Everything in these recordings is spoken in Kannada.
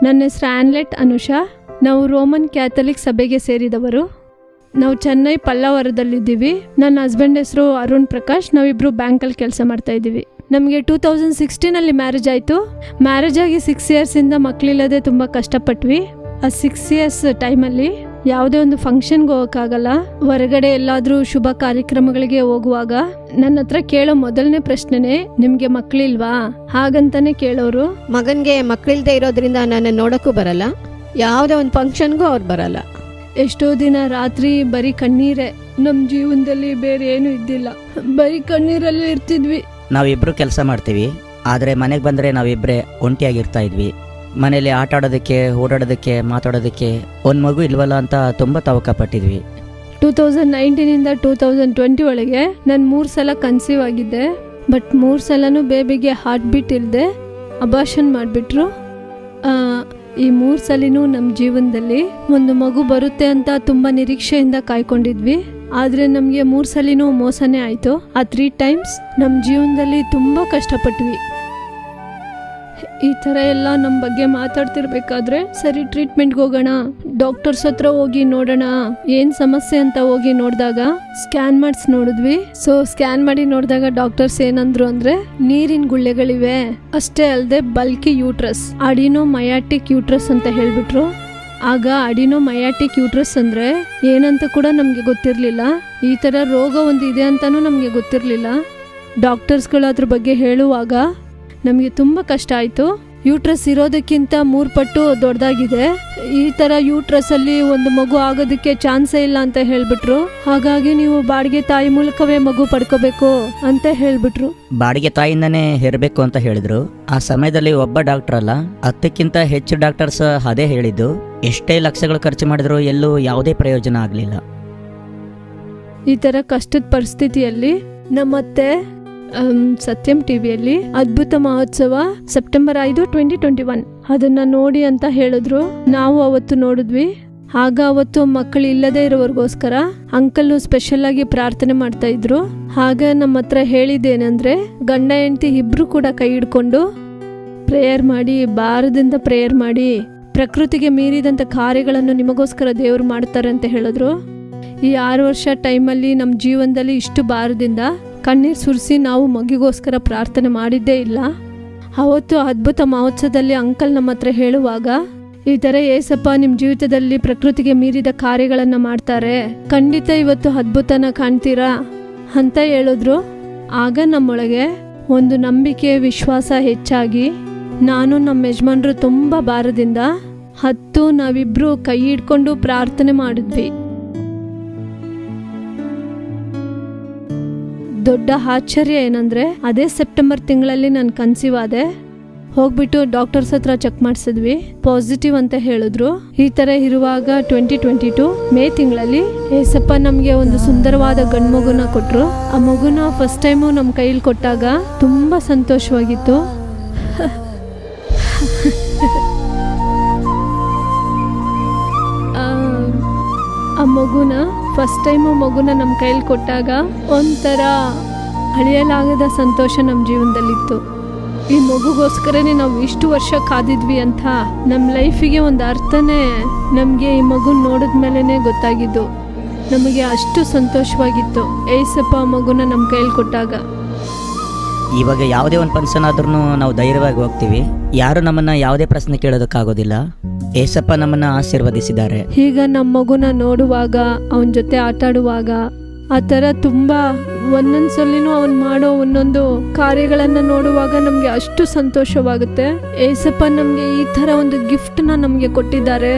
ನನ್ನ ಹೆಸರು ಆನ್ಲೆಟ್ ಅನುಷಾ. ನಾವು ರೋಮನ್ ಕ್ಯಾಥಲಿಕ್ ಸಭೆಗೆ ಸೇರಿದವರು. ನಾವು ಚೆನ್ನೈ ಪಲ್ಲವರದಲ್ಲಿದ್ದೀವಿ. ನನ್ನ ಹಸ್ಬೆಂಡ್ ಹೆಸರು ಅರುಣ್ ಪ್ರಕಾಶ್. ನಾವಿಬ್ಬರು ಬ್ಯಾಂಕಲ್ಲಿ ಕೆಲಸ ಮಾಡ್ತಾ ಇದ್ದೀವಿ. ನಮಗೆ 2016 ಮ್ಯಾರೇಜ್ ಆಯಿತು. ಮ್ಯಾರೇಜ್ ಆಗಿ 6 ಇಯರ್ಸಿಂದ ಮಕ್ಕಳಿಲ್ಲದೆ ತುಂಬ ಕಷ್ಟಪಟ್ವಿ. ಆ 6 ಇಯರ್ಸ್ ಟೈಮಲ್ಲಿ ಯಾವುದೇ ಒಂದು ಫಂಕ್ಷನ್ಗೆ ಹೋಗೋಕ್ಕಾಗಲ್ಲ. ಹೊರಗಡೆ ಎಲ್ಲಾದರೂ ಶುಭ ಕಾರ್ಯಕ್ರಮಗಳಿಗೆ ಹೋಗುವಾಗ ನನ್ನ ಹತ್ರ ಕೇಳೋ ಮೊದಲನೇ ಪ್ರಶ್ನೆನೇ, ನಿಮಗೆ ಮಕ್ಕಳಿಲ್ವಾ ಹಾಗಂತಾನೆ ಕೇಳೋರು. ಮಗನ್ಗೆ ಮಕ್ಕಳಿಲ್ದೇ ಇರೋದ್ರಿಂದ ನನ್ನ ನೋಡಕ್ಕೂ ಬರಲ್ಲ, ಯಾವುದೇ ಒಂದು ಫಂಕ್ಷನ್ಗೂ ಅವ್ರು ಬರಲ್ಲ. ಎಷ್ಟೋ ದಿನ ರಾತ್ರಿ ಬರೀ ಕಣ್ಣೀರೇ. ನಮ್ಮ ಜೀವನದಲ್ಲಿ ಬೇರೆ ಏನೂ ಇದ್ದಿಲ್ಲ, ಬರೀ ಕಣ್ಣೀರಲ್ಲಿ ಇರ್ತಿದ್ವಿ. ನಾವಿಬ್ರು ಕೆಲಸ ಮಾಡ್ತೀವಿ, ಆದರೆ ಮನೆಗೆ ಬಂದರೆ ನಾವಿಬ್ಬರೇ ಒಂಟಿಯಾಗಿರ್ತಾ ಇದ್ವಿ. ಮನೇಲಿ ಆಟ ಆಡೋದಕ್ಕೆ, ಓಡಾಡೋದಕ್ಕೆ, ಮಾತಾಡೋದಕ್ಕೆ ಒಂದು ಮಗು ಇಲ್ವಲ್ಲ ಅಂತ ತುಂಬ ತವಕ ಪಟ್ಟಿದ್ವಿ. 2019 2020 ಒಳಗೆ ನಾನು 3 ಸಲ ಕನ್ಸೀವ್ ಆಗಿದ್ದೆ. ಬಟ್ 3 ಸಲನೂ ಬೇಬಿಗೆ ಹಾರ್ಟ್ ಬೀಟ್ ಇಲ್ಲದೆ ಅಬಾರ್ಷನ್ ಮಾಡಿಬಿಟ್ರು. ಈ 3 ಸಲಿನೂ ನಮ್ಮ ಜೀವನದಲ್ಲಿ ಒಂದು ಮಗು ಬರುತ್ತೆ ಅಂತ ತುಂಬ ನಿರೀಕ್ಷೆಯಿಂದ ಕಾಯ್ಕೊಂಡಿದ್ವಿ. ಆದರೆ ನಮಗೆ 3 ಸಲಿನೂ ಮೋಸನೇ ಆಯಿತು. ಆ 3 ಟೈಮ್ಸ್ ನಮ್ಮ ಜೀವನದಲ್ಲಿ ತುಂಬ ಕಷ್ಟಪಟ್ವಿ. ಈ ಥರ ಎಲ್ಲ ನಮ್ಮ ಬಗ್ಗೆ ಮಾತಾಡ್ತಿರ್ಬೇಕಾದ್ರೆ, ಸರಿ ಟ್ರೀಟ್ಮೆಂಟ್ಗೆ ಹೋಗೋಣ, ಡಾಕ್ಟರ್ಸ್ ಹತ್ರ ಹೋಗಿ ನೋಡೋಣ ಏನು ಸಮಸ್ಯೆ ಅಂತ ಹೋಗಿ ನೋಡಿದಾಗ ಸ್ಕ್ಯಾನ್ ಮಾಡಿಸಿ ನೋಡಿದ್ವಿ. ಸೊ ಸ್ಕ್ಯಾನ್ ಮಾಡಿ ನೋಡಿದಾಗ ಡಾಕ್ಟರ್ಸ್ ಏನಂದ್ರು ಅಂದರೆ, ನೀರಿನ ಗುಳ್ಳೆಗಳಿವೆ, ಅಷ್ಟೇ ಅಲ್ಲದೆ ಬಲ್ಕಿ ಯೂಟ್ರಸ್, ಅಡಿನೋಮಯಾಟಿಕ್ ಯೂಟ್ರಸ್ ಅಂತ ಹೇಳಿಬಿಟ್ರು. ಆಗ ಅಡಿನೋಮಯಾಟಿಕ್ ಯೂಟ್ರಸ್ ಅಂದರೆ ಏನಂತ ಕೂಡ ನಮಗೆ ಗೊತ್ತಿರಲಿಲ್ಲ. ಈ ಥರ ರೋಗ ಒಂದು ಇದೆ ಅಂತಲೂ ನಮಗೆ ಗೊತ್ತಿರಲಿಲ್ಲ. ಡಾಕ್ಟರ್ಸ್ಗಳು ಅದ್ರ ಬಗ್ಗೆ ಹೇಳುವಾಗ ನಮಗೆ ತುಂಬ ಕಷ್ಟ ಆಯಿತು. ಯೂಟ್ರಸ್ ಇರೋದಕ್ಕಿಂತ 3 ಪಟ್ಟು ದೊಡ್ಡದಾಗಿದೆ. ಈ ಥರ ಯೂಟ್ರಸ್ಸಲ್ಲಿ ಒಂದು ಮಗು ಆಗೋದಕ್ಕೆ ಚಾನ್ಸೇ ಇಲ್ಲ ಅಂತ ಹೇಳಿಬಿಟ್ರು. ಹಾಗಾಗಿ ನೀವು ಬಾಡಿಗೆ ತಾಯಿ ಮೂಲಕವೇ ಮಗು ಪಡ್ಕೋಬೇಕು ಅಂತ ಹೇಳಿಬಿಟ್ರು. ಬಾಡಿಗೆ ತಾಯಿಂದನೇ ಹೆರಬೇಕು ಅಂತ ಹೇಳಿದ್ರು. ಆ ಸಮಯದಲ್ಲಿ ಒಬ್ಬ ಡಾಕ್ಟರ್ ಅಲ್ಲ, 10ಕ್ಕಿಂತ ಹೆಚ್ಚು ಡಾಕ್ಟರ್ಸ್ ಅದೇ ಹೇಳಿದ್ದು. ಎಷ್ಟೇ ಲಕ್ಷಗಳು ಖರ್ಚು ಮಾಡಿದ್ರು ಎಲ್ಲೂ ಯಾವುದೇ ಪ್ರಯೋಜನ ಆಗಲಿಲ್ಲ. ಈ ಥರ ಕಷ್ಟದ ಪರಿಸ್ಥಿತಿಯಲ್ಲಿ ನಮ್ಮತ್ತೆ ಸತ್ಯಂ ಟಿವಿಯಲ್ಲಿ ಅದ್ಭುತ ಮಹೋತ್ಸವ ಸೆಪ್ಟೆಂಬರ್ 5, 2021 ಅದನ್ನ ನೋಡಿ ಅಂತ ಹೇಳಿದ್ರು. ನಾವು ಅವತ್ತು ನೋಡಿದ್ವಿ. ಆಗ ಅವತ್ತು ಮಕ್ಕಳು ಇಲ್ಲದೆ ಇರೋವರೆಗೋಸ್ಕರ ಅಂಕಲ್ ಸ್ಪೆಷಲ್ ಆಗಿ ಪ್ರಾರ್ಥನೆ ಮಾಡ್ತಾ ಇದ್ರು. ಆಗ ನಮ್ಮ ಹತ್ರ ಹೇಳಿದ್ದೇನೆಂದ್ರೆ, ಗಂಡ ಹೆಂಡತಿ ಇಬ್ರು ಕೂಡ ಕೈ ಹಿಡ್ಕೊಂಡು ಪ್ರೇಯರ್ ಮಾಡಿ, ಭಾರದಿಂದ ಪ್ರೇಯರ್ ಮಾಡಿ, ಪ್ರಕೃತಿಗೆ ಮೀರಿದಂಥ ಕಾರ್ಯಗಳನ್ನು ನಿಮಗೋಸ್ಕರ ದೇವರು ಮಾಡ್ತಾರೆ ಅಂತ ಹೇಳಿದ್ರು. ಈ 6 ವರ್ಷ ಟೈಮಲ್ಲಿ ನಮ್ಮ ಜೀವನದಲ್ಲಿ ಇಷ್ಟು ಭಾರದಿಂದ ಕಣ್ಣೀರು ಸುರಿಸಿ ನಾವು ಮಗಿಗೋಸ್ಕರ ಪ್ರಾರ್ಥನೆ ಮಾಡಿದ್ದೇ ಇಲ್ಲ. ಅವತ್ತು ಅದ್ಭುತ ಮಹೋತ್ಸವದಲ್ಲಿ ಅಂಕಲ್ ನಮ್ಮ ಹತ್ರ ಹೇಳುವಾಗ, ಈ ಥರ ಏಸಪ್ಪ ನಿಮ್ಮ ಜೀವಿತದಲ್ಲಿ ಪ್ರಕೃತಿಗೆ ಮೀರಿದ ಕಾರ್ಯಗಳನ್ನು ಮಾಡ್ತಾರೆ, ಖಂಡಿತ ಇವತ್ತು ಅದ್ಭುತನ ಕಾಣ್ತೀರಾ ಅಂತ ಹೇಳಿದ್ರು. ಆಗ ನಮ್ಮೊಳಗೆ ಒಂದು ನಂಬಿಕೆ, ವಿಶ್ವಾಸ ಹೆಚ್ಚಾಗಿ ನಾನು ನಮ್ಮ ಯಜಮಾನರು ತುಂಬ ಭಾರದಿಂದ ನಾವಿಬ್ರು ಕೈ ಹಿಡ್ಕೊಂಡು ಪ್ರಾರ್ಥನೆ ಮಾಡಿದ್ವಿ. ದೊಡ್ಡ ಆಶ್ಚರ್ಯ ಏನಂದ್ರೆ, ಅದೇ ಸೆಪ್ಟೆಂಬರ್ ತಿಂಗಳಲ್ಲಿ ನಾನು ಕನ್ಸೀವ್ ಆದೆ. ಹೋಗ್ಬಿಟ್ಟು ಡಾಕ್ಟರ್ಸ್ ಹತ್ರ ಚೆಕ್ ಮಾಡಿಸಿದ್ವಿ, ಪಾಸಿಟಿವ್ ಅಂತ ಹೇಳಿದ್ರು. ಈ ತರ ಇರುವಾಗ 2022 ಮೇ ತಿಂಗಳಲ್ಲಿ ಏಸಪ್ಪ ನಮಗೆ ಒಂದು ಸುಂದರವಾದ ಗಂಡು ಮಗುನ ಕೊಟ್ರು. ಆ ಮಗುನ ಫಸ್ಟ್ ಟೈಮು ನಮ್ಮ ಕೈಲಿ ಕೊಟ್ಟಾಗ ತುಂಬಾ ಸಂತೋಷವಾಗಿತ್ತು. ಆ ಮಗುನ ಫಸ್ಟ್ ಟೈಮು ನಮ್ಮ ಕೈಲಿ ಕೊಟ್ಟಾಗ ಒಂಥರ ಅಳಿಯಲಾಗದ ಸಂತೋಷ ನಮ್ಮ ಜೀವನದಲ್ಲಿತ್ತು. ಈ ಮಗುಗೋಸ್ಕರನೇ ನಾವು ಇಷ್ಟು ವರ್ಷ ಕಾದಿದ್ವಿ ಅಂತ ನಮ್ಮ ಲೈಫಿಗೆ ಒಂದು ಅರ್ಥನೇ ನಮಗೆ ಈ ಮಗು ನೋಡಿದ ಮೇಲೇ ಗೊತ್ತಾಗಿದ್ದು. ನಮಗೆ ಅಷ್ಟು ಸಂತೋಷವಾಗಿತ್ತು ಏಸಪ್ಪ ಮಗುನ ನಮ್ಮ ಕೈಲಿ ಕೊಟ್ಟಾಗ. ಇವಾಗ ಯಾವುದೇ ಒಂದು ಫಂಕ್ಷನ್ ಆದ್ರೂ ನಾವು ಧೈರ್ಯವಾಗಿ ಹೋಗ್ತೀವಿ. ಯಾರು ನಮ್ಮನ್ನ ಯಾವುದೇ ಪ್ರಶ್ನೆ ಕೇಳೋದಕ್ಕಾಗೋದಿಲ್ಲ. ಏಸಪ್ಪ ನಮ್ಮನ್ನ ಆಶೀರ್ವದಿಸಿದ್ದಾರೆ. ಈಗ ನಮ್ಮ ಮಗುನ ನೋಡುವಾಗ, ಅವನ ಜೊತೆ ಆಟ ಆಡುವಾಗ, ಆ ಥರ ತುಂಬಾ ಒಂದೊಂದ್ಸಲಿನೂ ಅವನು ಮಾಡೋ ಒಂದೊಂದು ಕಾರ್ಯಗಳನ್ನ ನೋಡುವಾಗ ನಮ್ಗೆ ಅಷ್ಟು ಸಂತೋಷವಾಗುತ್ತೆ. ಏಸಪ್ಪ ನಮ್ಗೆ ಈ ತರ ಒಂದು ಗಿಫ್ಟ್ನ ನಮ್ಗೆ ಕೊಟ್ಟಿದ್ದಾರೆ.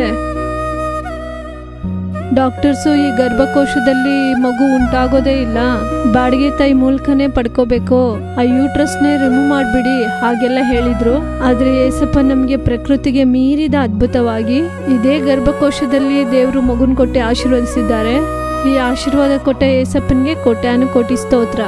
ಡಾಕ್ಟರ್ಸು ಈ ಗರ್ಭಕೋಶದಲ್ಲಿ ಮಗು ಉಂಟಾಗೋದೇ ಇಲ್ಲ, ಬಾಡಿಗೆ ತಾಯಿ ಮೂಲಕನೇ ಪಡ್ಕೋಬೇಕು, ಆ ಯೂಟ್ರಸ್ನೇ ರಿಮೂವ್ ಮಾಡಿಬಿಡಿ ಹಾಗೆಲ್ಲ ಹೇಳಿದ್ರು. ಆದ್ರೆ ಏಸಪ್ಪ ನಮ್ಗೆ ಪ್ರಕೃತಿಗೆ ಮೀರಿದ ಅದ್ಭುತವಾಗಿ ಇದೇ ಗರ್ಭಕೋಶದಲ್ಲಿ ದೇವರು ಮಗುನ್ ಕೊಟ್ಟೆ ಆಶೀರ್ವದಿಸಿದ್ದಾರೆ. ಈ ಆಶೀರ್ವಾದ ಕೊಟ್ಟ ಏಸಪ್ಪನಿಗೆ ಕೋಟ್ಯಾನು ಕೋಟಿ ಸ್ತೋತ್ರ.